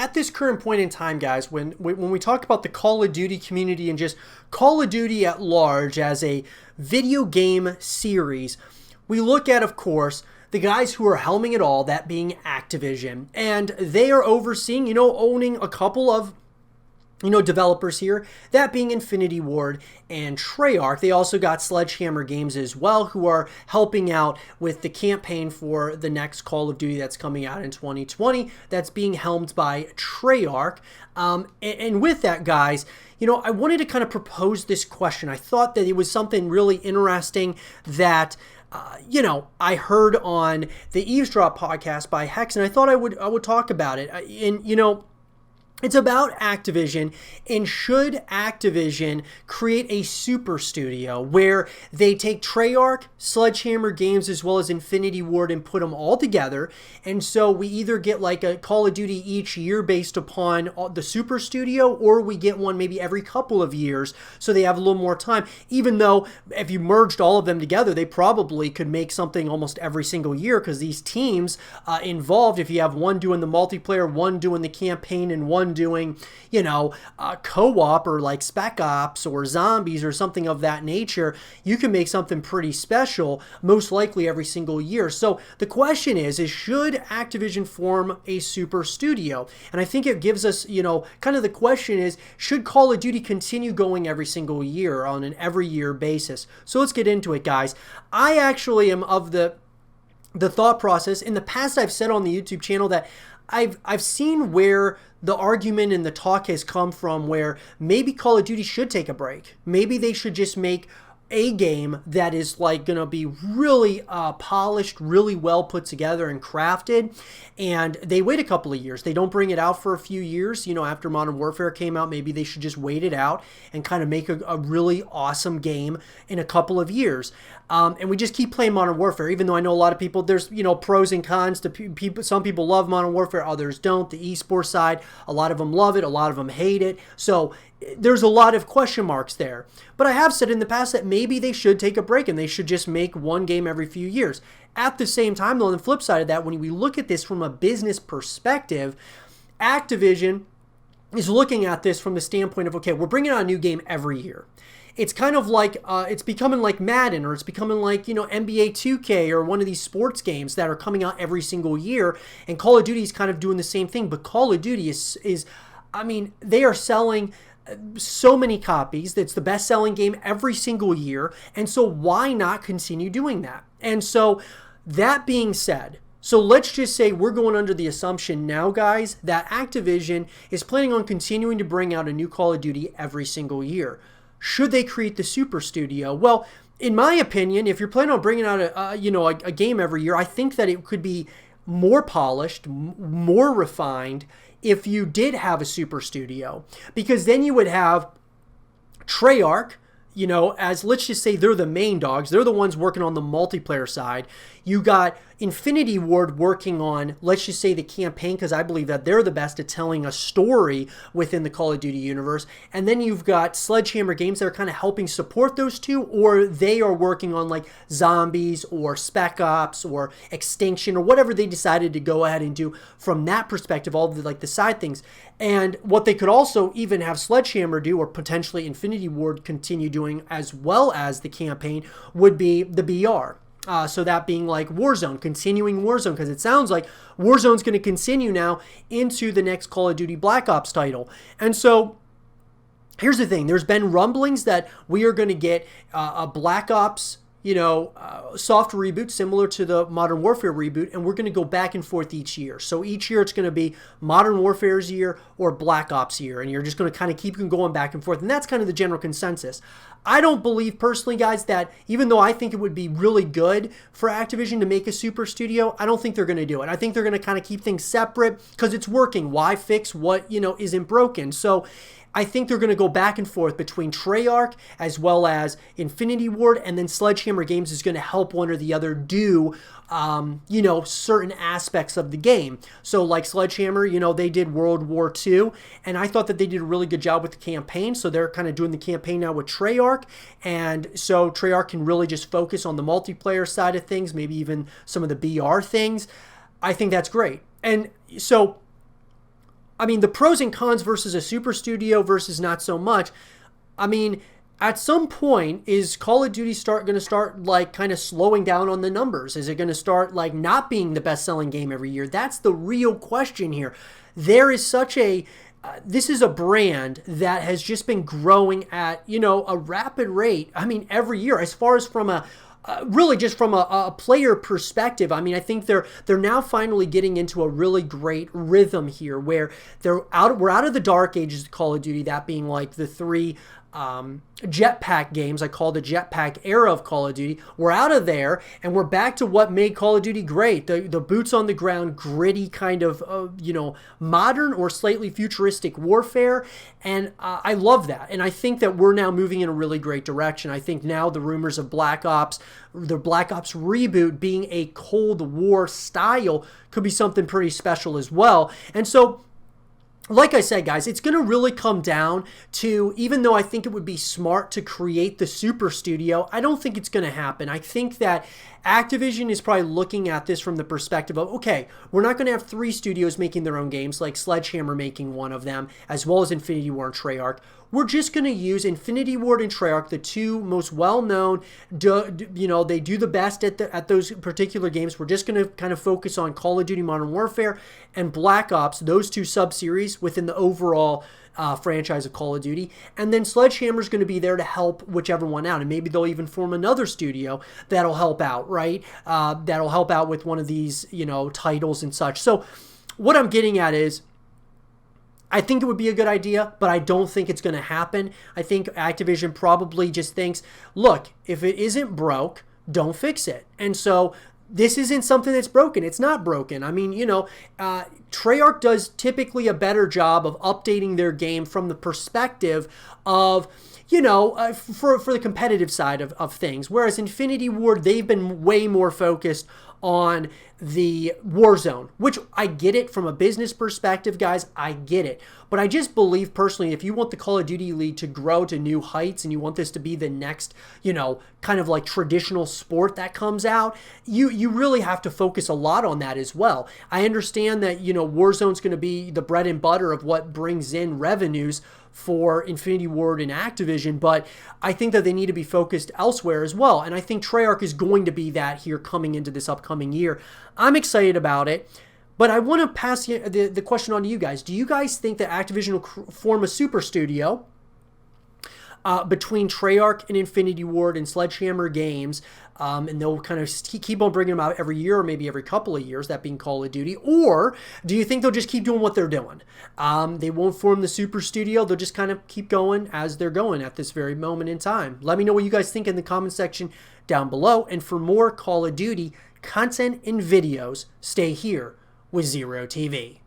at this current point in time, guys, when we talk about the Call of Duty community and just Call of Duty at large as a video game series, we look at, of course, the guys who are helming it all, that being Activision. And they are overseeing, owning a couple of developers here, that being Infinity Ward and Treyarch. They also got Sledgehammer Games as well, who are helping out with the campaign for the next Call of Duty that's coming out in 2020. That's being helmed by Treyarch. And with that, guys, I wanted to kind of propose this question. I thought that it was something really interesting that I heard on the Eavesdrop podcast by Hex, and I thought I would talk about it. It's about Activision, and should Activision create a super studio where they take Treyarch, Sledgehammer Games, as well as Infinity Ward and put them all together, and so we either get like a Call of Duty each year based upon the super studio, or we get one maybe every couple of years so they have a little more time, even though if you merged all of them together, they probably could make something almost every single year, because these teams involved, if you have one doing the multiplayer, one doing the campaign, and one doing, co-op or like Spec Ops or Zombies or something of that nature, you can make something pretty special, most likely every single year. So the question is should Activision form a super studio? And I think it gives us, kind of the question is, should Call of Duty continue going every single year on an every year basis? So let's get into it, guys. I actually am of the thought process. In the past, I've said on the YouTube channel that I've seen where the argument and the talk has come from, where maybe Call of Duty should take a break. Maybe they should just make a game that is like going to be really polished, really well put together and crafted, and they wait a couple of years. They don't bring it out for a few years. After Modern Warfare came out, maybe they should just wait it out and kind of make a really awesome game in a couple of years. And we just keep playing Modern Warfare, even though I know a lot of people, there's, pros and cons to people. Some people love Modern Warfare, others don't. The esports side, a lot of them love it, a lot of them hate it. So there's a lot of question marks there. But I have said in the past that maybe they should take a break and they should just make one game every few years. At the same time, though, on the flip side of that, when we look at this from a business perspective, Activision is looking at this from the standpoint of, okay, we're bringing out a new game every year. It's kind of like, it's becoming like Madden, or it's becoming like, NBA 2K or one of these sports games that are coming out every single year. And Call of Duty is kind of doing the same thing. But Call of Duty is they are selling so many copies. It's the best-selling game every single year. And so why not continue doing that? And so that being said, so let's just say we're going under the assumption now, guys, that Activision is planning on continuing to bring out a new Call of Duty every single year. Should they create the super studio? Well, in my opinion, if you're planning on bringing out a game every year, I think that it could be more polished, more refined if you did have a super studio, because then you would have Treyarch, as, let's just say, they're the main dogs. They're the ones working on the multiplayer side. You got Infinity Ward working on, let's just say, the campaign, because I believe that they're the best at telling a story within the Call of Duty universe. And then you've got Sledgehammer Games that are kind of helping support those two, or they are working on like Zombies or Spec Ops or Extinction or whatever they decided to go ahead and do from that perspective, all the the side things. And what they could also even have Sledgehammer do, or potentially Infinity Ward continue doing as well as the campaign, would be the BR. So that being like Warzone, continuing Warzone, because it sounds like Warzone's going to continue now into the next Call of Duty Black Ops title. And so here's the thing. There's been rumblings that we are going to get a Black Ops soft reboot similar to the Modern Warfare reboot, and we're going to go back and forth each year. So each year it's going to be Modern Warfare's year or Black Ops year, and you're just going to kind of keep going back and forth, and that's kind of the general consensus. I don't believe personally, guys, that even though I think it would be really good for Activision to make a super studio, I don't think they're going to do it. I think they're going to kind of keep things separate because it's working. Why fix what, isn't broken? So I think they're going to go back and forth between Treyarch as well as Infinity Ward, and then Sledgehammer Games is going to help one or the other do, certain aspects of the game. So like Sledgehammer, they did World War II, and I thought that they did a really good job with the campaign. So they're kind of doing the campaign now with Treyarch, and so Treyarch can really just focus on the multiplayer side of things, maybe even some of the BR things. I think that's great. And so I mean, the pros and cons versus a super studio versus not so much. I mean, at some point, is Call of Duty going to start like kind of slowing down on the numbers? Is it going to start like not being the best-selling game every year? That's the real question here. There is such a this is a brand that has just been growing at, you know, a rapid rate. I mean, every year, as far as from a really just from a player perspective. I mean, I think they're now finally getting into a really great rhythm here where we're out of the dark ages of Call of Duty, that being like the three jetpack games I call the jetpack era of Call of Duty. We're out of there and we're back to what made Call of Duty great, the boots on the ground, gritty kind of you know, modern or slightly futuristic warfare. And I love that, and I think that we're now moving in a really great direction. I think now the rumors of Black Ops, the Black Ops reboot being a Cold War style, could be something pretty special as well. And so, like I said, guys, it's going to really come down to, even though I think it would be smart to create the super studio, I don't think it's going to happen. I think that Activision is probably looking at this from the perspective of, okay, we're not going to have three studios making their own games, like Sledgehammer making one of them, as well as Infinity Ward and Treyarch. We're just going to use Infinity Ward and Treyarch, the two most well-known, you know, they do the best at those particular games. We're just going to kind of focus on Call of Duty Modern Warfare and Black Ops, those two sub-series within the overall franchise of Call of Duty. And then Sledgehammer's going to be there to help whichever one out. And maybe they'll even form another studio that'll help out, right? That'll help out with one of these, you know, titles and such. So what I'm getting at is, I think it would be a good idea, but I don't think it's going to happen. I think Activision probably just thinks, look, if it isn't broke, don't fix it. And so this isn't something that's broken. It's not broken. I mean, you know, Treyarch does typically a better job of updating their game from the perspective of, you know, for the competitive side of things. Whereas Infinity Ward, they've been way more focused on the Warzone, which I get it from a business perspective, guys. I get it. But I just believe personally, if you want the Call of Duty League to grow to new heights and you want this to be the next, you know, kind of like traditional sport that comes out, you really have to focus a lot on that as well. I understand that, you know, Warzone's going to be the bread and butter of what brings in revenues for Infinity Ward and Activision, but I think that they need to be focused elsewhere as well. And I think Treyarch is going to be that here coming into this upcoming year. I'm excited about it, but I want to pass the question on to you guys. Do you guys think that Activision will form a super studio between Treyarch and Infinity Ward and Sledgehammer Games, and they'll kind of keep on bringing them out every year or maybe every couple of years, that being Call of Duty? Or do you think they'll just keep doing what they're doing? They won't form the super studio. They'll just kind of keep going as they're going at this very moment in time. Let me know what you guys think in the comment section down below. And for more Call of Duty content and videos, stay here with Zero TV.